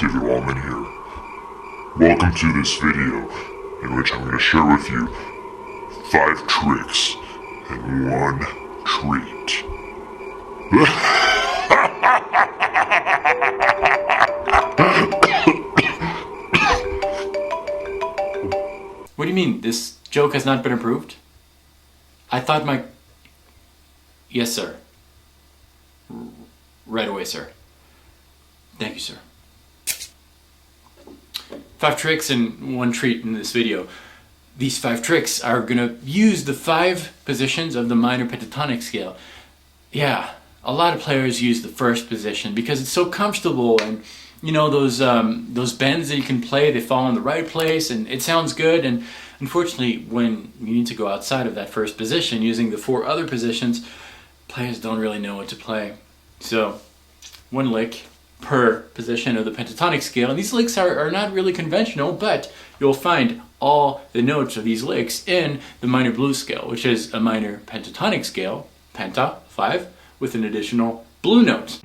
give it all in here. Welcome to this video, in which I'm going to share with you 5 tricks and 1 treat. What do you mean? This joke has not been approved? I thought my... Yes, sir. Right away, sir. Thank you, sir. 5 tricks and 1 treat in this video. These 5 tricks are gonna use the 5 positions of the minor pentatonic scale. Yeah, a lot of players use the first position because it's so comfortable, and you know those bends that you can play, they fall in the right place and it sounds good. And unfortunately, when you need to go outside of that first position using the 4 other positions, players don't really know what to play. So 1 lick per position of the pentatonic scale, and these licks are not really conventional, but you'll find all the notes of these licks in the minor blues scale, which is a minor pentatonic scale, penta, 5, with an additional blue note.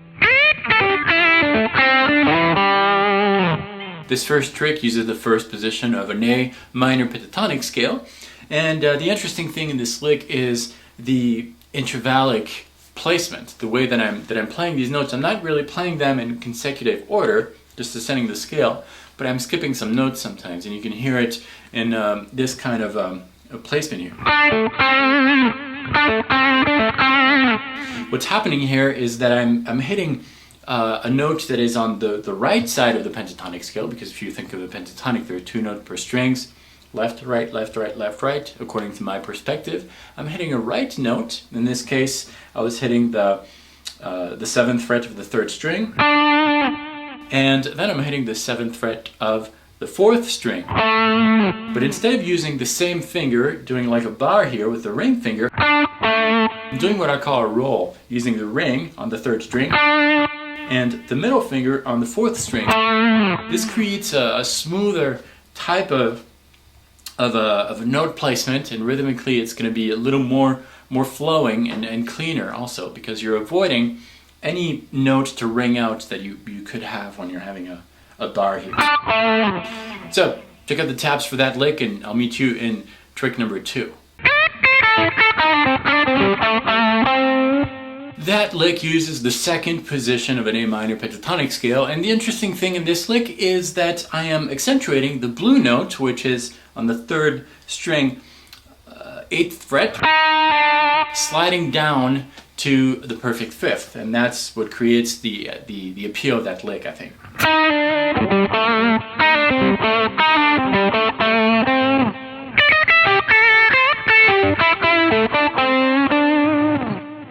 This first trick uses the first position of an A minor pentatonic scale, and the interesting thing in this lick is the intervallic placement. The way that I'm playing these notes, I'm not really playing them in consecutive order, just ascending the scale, but I'm skipping some notes sometimes, and you can hear it in this kind of placement here. What's happening here is that I'm hitting a note that is on the right side of the pentatonic scale, because if you think of the pentatonic, there are 2 notes per strings, left, right, left, right, left, right, according to my perspective. I'm hitting a right note. In this case, I was hitting the 7th fret of the 3rd string, and then I'm hitting the 7th fret of the 4th string. But instead of using the same finger, doing like a bar here with the ring finger, I'm doing what I call a roll, using the ring on the 3rd string and the middle finger on the 4th string. This creates a smoother type of a note placement, and rhythmically it's going to be a little more flowing and cleaner also, because you're avoiding any note to ring out that you could have when you're having a bar here. So check out the tabs for that lick, and I'll meet you in trick number 2. That lick uses the 2nd position of an A minor pentatonic scale, and the interesting thing in this lick is that I am accentuating the blue note, which is on the 3rd string, 8th fret, sliding down to the perfect 5th, and that's what creates the appeal of that lick, I think.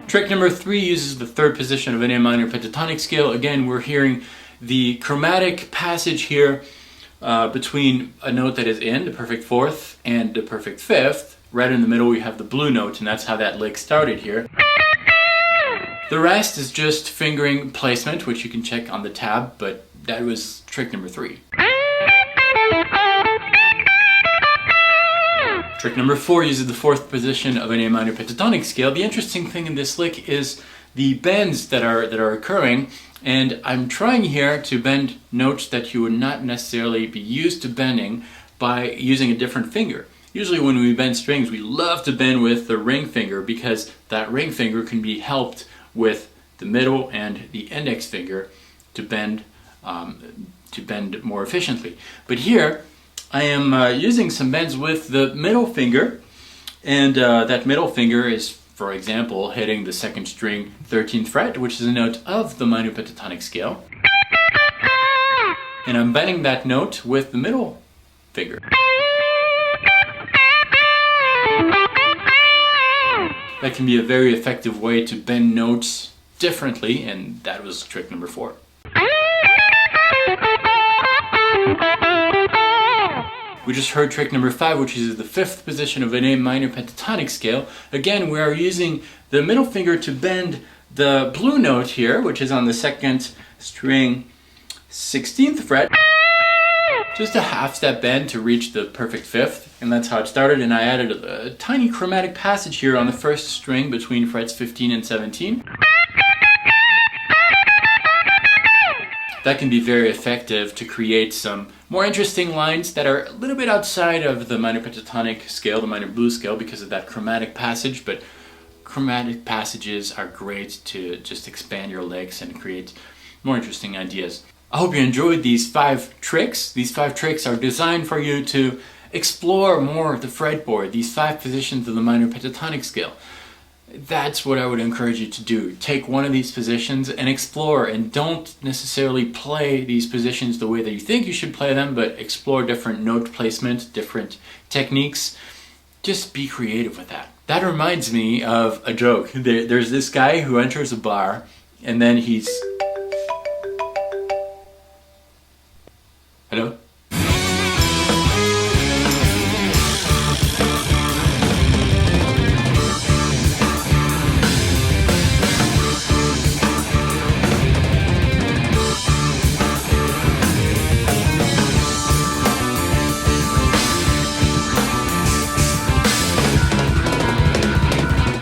Trick number 3 uses the 3rd position of an A minor pentatonic scale. Again, we're hearing the chromatic passage here between a note that is in the perfect 4th and the perfect 5th. Right in the middle we have the blue note, and that's how that lick started here. The rest is just fingering placement, which you can check on the tab, but that was trick number 3. Trick number 4 uses the 4th position of an A minor pentatonic scale. The interesting thing in this lick is the bends that are occurring, and I'm trying here to bend notes that you would not necessarily be used to bending by using a different finger. Usually when we bend strings, we love to bend with the ring finger, because that ring finger can be helped with the middle and the index finger to bend more efficiently. But here I am using some bends with the middle finger, and that middle finger is, for example, hitting the 2nd string 13th fret, which is a note of the minor pentatonic scale, and I'm bending that note with the middle finger. That can be a very effective way to bend notes differently, and that was trick number 4. We just heard trick number 5, which is the 5th position of an A minor pentatonic scale. Again, we are using the middle finger to bend the blue note here, which is on the 2nd string 16th fret. Just a half step bend to reach the perfect 5th, and that's how it started. And I added a tiny chromatic passage here on the 1st string between frets 15 and 17. that can be very effective to create some more interesting lines that are a little bit outside of the minor pentatonic scale, the minor blues scale, because of that chromatic passage. But chromatic passages are great to just expand your licks and create more interesting ideas. I hope you enjoyed these 5 tricks. These 5 tricks are designed for you to explore more of the fretboard, these 5 positions of the minor pentatonic scale. That's what I would encourage you to do. Take one of these positions and explore, and don't necessarily play these positions the way that you think you should play them, but explore different note placement, different techniques. Just be creative with that. That reminds me of a joke. There's this guy who enters a bar, and then he's